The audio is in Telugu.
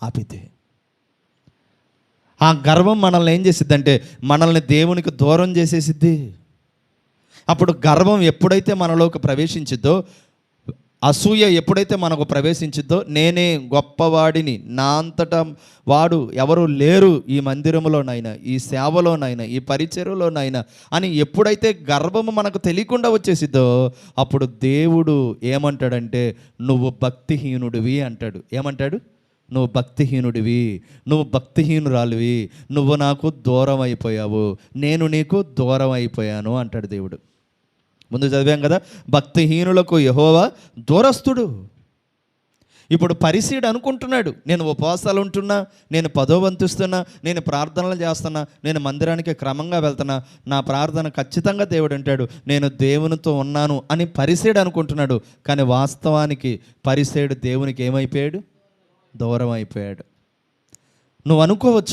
ఆపితే. ఆ గర్వం మనల్ని ఏం చేసిద్దంటే మనల్ని దేవునికి దూరం చేసేసిద్ది. అప్పుడు గర్వం ఎప్పుడైతే మనలోకి ప్రవేశించిద్దో, అసూయ ఎప్పుడైతే మనకు ప్రవేశించిద్దో, నేనే గొప్పవాడిని, నా అంతటా వాడు ఎవరు లేరు ఈ మందిరంలోనైనా, ఈ సేవలోనైనా, ఈ పరిచర్యలోనైనా అని ఎప్పుడైతే గర్వము మనకు తెలియకుండా వచ్చేసిద్దో, అప్పుడు దేవుడు ఏమంటాడంటే నువ్వు భక్తిహీనుడివి అంటాడు. ఏమంటాడు? నువ్వు భక్తిహీనుడివి, నువ్వు భక్తిహీనురాలివి, నువ్వు నాకు దూరం అయిపోయావు, నేను నీకు దూరం అయిపోయాను అంటాడు దేవుడు. ముందు చదివాం కదా, భక్తిహీనులకు యెహోవా దూరస్తుడు. ఇప్పుడు పరిసీడు అనుకుంటున్నాడు, నేను ఉపవాసాలు ఉంటున్నా, నేను 10వ వంతు ఇస్తున్నా, నేను ప్రార్థనలు చేస్తున్నా, నేను మందిరానికి క్రమంగా వెళ్తున్నా, నా ప్రార్థన ఖచ్చితంగా దేవుడు అంటాడు, నేను దేవునితో ఉన్నాను అని పరిసీడు అనుకుంటున్నాడు. కానీ వాస్తవానికి పరిసీడు దేవునికి ఏమైపోయాడు? దూరం అయిపోయాడు. నువ్వు అనుకోవచ్చు,